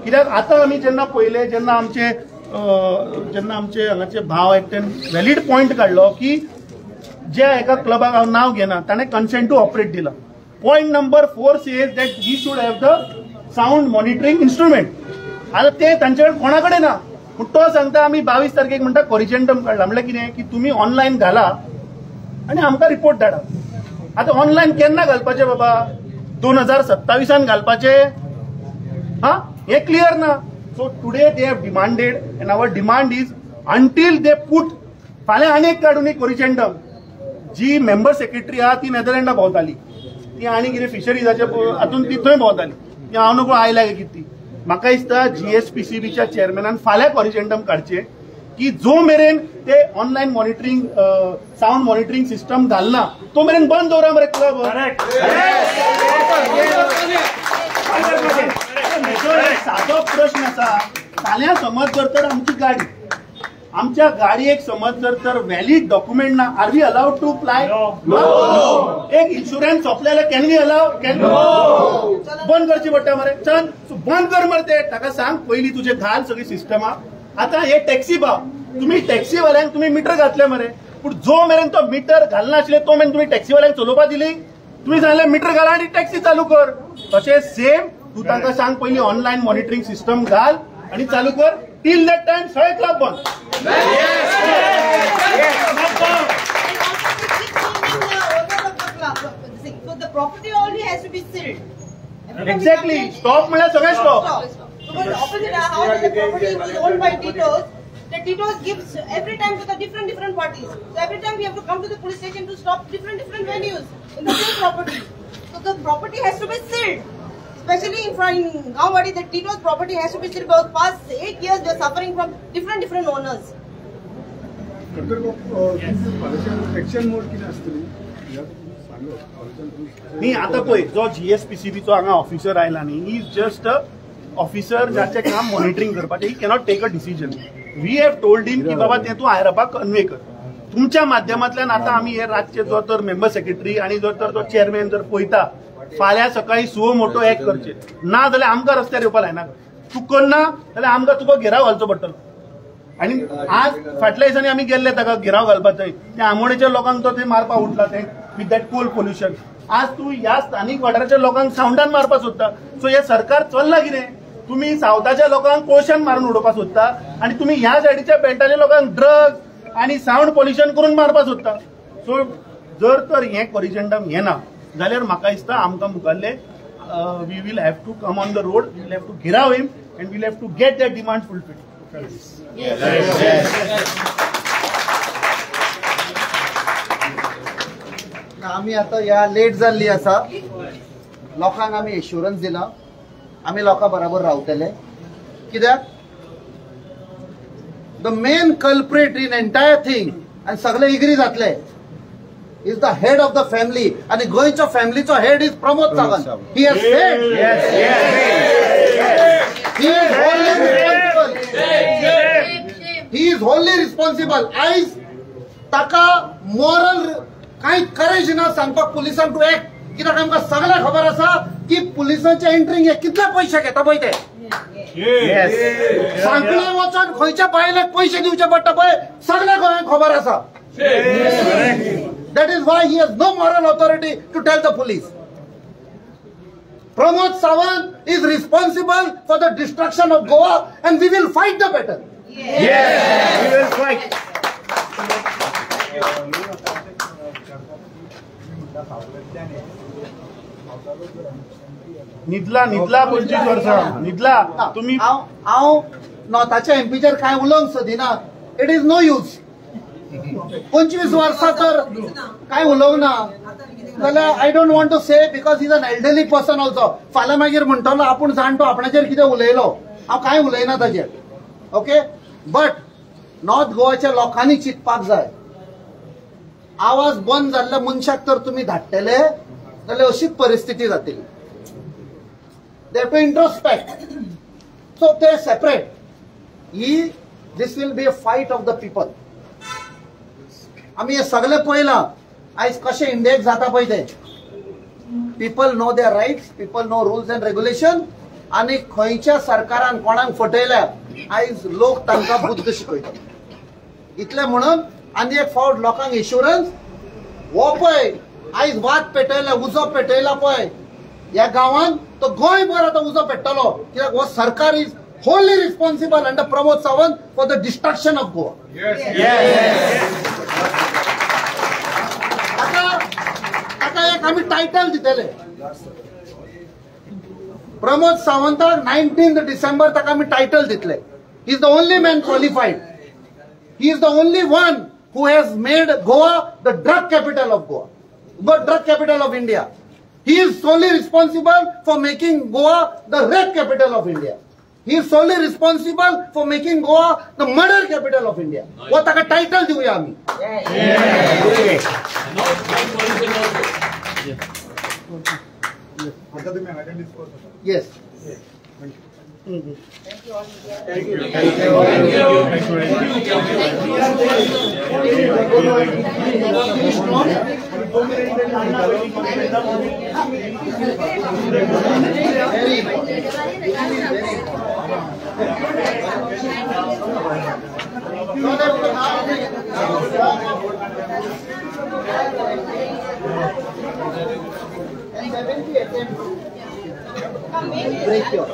कित्याक आतां आमी जेन्ना पळयले, जेन्ना आमचे हांगाचे भाव एकट्यान वॅलीड पॉयंट काडलो की ज्या एका क्लबाक हांव नांव घेना ताणें कन्सेंट टू ऑपरेट दिला. Point number 4 says that he should have the sound monitoring instrument. आता ते तांचे कडेन कोणा कडेन ना. पूण तो सांगता आमी 22 तारखेक म्हणटा कॉरिजेंडम काडला. म्हणल्यार कितें की तुमी ऑनलायन घाला आनी आमकां रिपोर्ट धाडा. आतां ऑनलायन केन्ना घालपाचें बाबा? 2027 घालपाचें? हे क्लियर ना. So today they have demanded and our demand is until they put फाल्यां आनी एक काडून एक कॉरिजेंडम. जी मेंबर सेक्रेटरी आहा ती नेदरलँडा भोंवताली, ती आनी कितें फिशरीजाच्या हातून ती थंय भोंवताली, ती हांव नकळो आयल्या काय कितें. म्हाका दिसता GSPCBच्या चेअरमॅनान फाल्यां कॉरिजेंडम काडचे की जो मेरेन ते online monitoring sound monitoring system घालना तो मेरेन बंद दवरा मरे क्लब. सादो प्रश्न आसा. फाल्यां समज जर तर आमच्या गाडयेक समज जर तर व्हॅलीड डॉक्युमेंट ना, are we allowed to apply? एक इन्शुरन्स सोंपलेले कॅन वी अलाव? बंद करची पडटा मरे. चल बंद कर मरे ते. ताका सांग पयलीं तुजे घाल सगळी सिस्टमा. आतां हे टॅक्सी भाव, तुम्ही टॅक्सीवाल्यांक तुम्ही मिटर घातले मरे, पूण जो मेरेन तो मिटर घालनाशिल्ले तो मेरेन तुम्ही टॅक्सीवाल्यांक चलोवपाक दिली? तुम्ही सांगले मिटर घाला आनी टॅक्सी चालू कर. तशें सेम तू तांकां सांग पयलीं ऑनलायन मॉनिटरिंग सिस्टम घाल आनी चालू कर. टिल दॅट टायम सगळे क्लब बंद. So the property only has to be sealed. Exactly. Stop म्हणल्यार सगळे stop. Because opposite our house, the property is owned by Tito's. The Tito's gives every time to the different parties. So every time we have to come to the police station to stop different venues in the same property. So the property has to be sealed. Especially in Gaonwadi, the Tito's property has to be sealed. For the past 8 years, we are suffering from different owners. न्ही आता पळय जो GSPCBचो हांगा officer आयला न्ही, he is just a officer जाचें काम monitoring करपाचें. He cannot take a decision. We have told him की बाबा तें तूं हायरअपाक कन्वे कर. तुमच्या माध्यमांतल्यान आतां आमी हे रातचे जो तर मेंबर सेक्रेटरी आनी जो तर तो चेअरमॅन जर पळयता, फाल्यां सकाळी सुओ मोटो एक करचे ना जाल्यार आमकां रस्त्यार येवपाक लायना. तूं करना जाल्यार आमकां तुका घेराव घालचो पडटलो. आनी आज फाटल्या दिसांनी आमी गेल्ले ताका घेराव घालपाक थंय. त्या आमोणेच्या लोकांक तो थंय मारपाक उठला ते विथ दॅट कोल पोल्युशन. आज तू ह्या स्थानिक वाठाराच्या लोकांक सावंडान मारपाक सोदता. सो हे सरकार चल्लां कितें? तुम्ही सावथाच्या लोकांक कोळशान मारून उडोवपाक सोदता आनी तुम्ही ह्या सायडीच्या बेल्टाच्या लोकांक ड्रग्स आनी सावंड पोल्युशन करून मारपाक सोदता. सो जर तर हे कॉरिजेंडम येना जाल्यार म्हाका दिसता आमकां मुखाल्ले we will have to come on the road, we will have to gherao him and we will have to get that demand fulfilled. आम्ही आता या लेट जाल्ली आसा. लोकांक आम्ही एश्युरन्स दिला आम्ही लोकां बरोबर रावतले. कित्याक the main culprit in entire thing आनी सगळे इग्री जातले is the head of the family. आणि गोंयच्या फॅमिलीचो head is Pramod Sawant. He has said he is only responsible. आयज ताका मॉरल कांय करेज ना सांगपाक पुलिसांक टू एक्ट. कित्याक आमकां सगळ्यांक खबर आसा की पुलिसांचे एंट्रींग हे कितले पयशे घेता पळय ते. सांकळे वचोन खंयच्या बायलेक पयशे दिवचे पडटा पळय सगळ्या गोंयांक खबर आसा. That is why he has no moral authority to tell the police. Pramod Sawant is responsible for the destruction of Goa and we will fight the battle. We will fight. न्हिदला 25 वर्सां न्हिदला. तुम्ही हांव नॉर्थाच्या एमपीचेर कांय उलोवंक सोदिना. It is no use. 25 वर्सां तर कांय उलोवंक ना जाल्यार I don't want to say because is an elderly person also. फाल्यां मागीर म्हणटलो आपूण जाणटो आपणाचेर कितें उलयलो. हांव कांय उलयना ताचेर. ओके. बट नॉर्थ गोवाच्या लोकांनी चिंतपाक जाय. आवाज बंद जाल्ल्या मनशाक तर तुम्ही धाडटले जाल्यार अशीच परिस्थिती जातली. They have to introspect. So ते separate. This will be a fight of the people. आम्ही हे सगळे पळयलां आयज कशें इंडियेक जाता पळय ते. People know their rights, people know rules and regulation आणि खंयच्या सरकारान कोणाक फटयल्या आयज लोक तांकां बुद्ध शिकयतात. इतले म्हणून आनी एक फावट लोकांक इन्शुरन्स हो पळय आयज वाद पेटयला उजो पेटयला पळय ह्या गांवांत तो गोंयभर आतां उजो पेट्टलो कित्याक हो सरकार is wholly responsible under Pramod Sawant for the destruction of Goa. आता एक आम्ही टायटल दितले प्रमोद सावंताक 19 डिसेंबर ताका आम्ही टायटल दितले. He is the only man qualified. He is the only one who has made Goa the drug capital of Goa, the drug capital of India. He is solely responsible for making Goa the rape capital of India. He is solely responsible for making Goa the murder capital of India. What taka title दिवूया आम्ही. Yes. Break your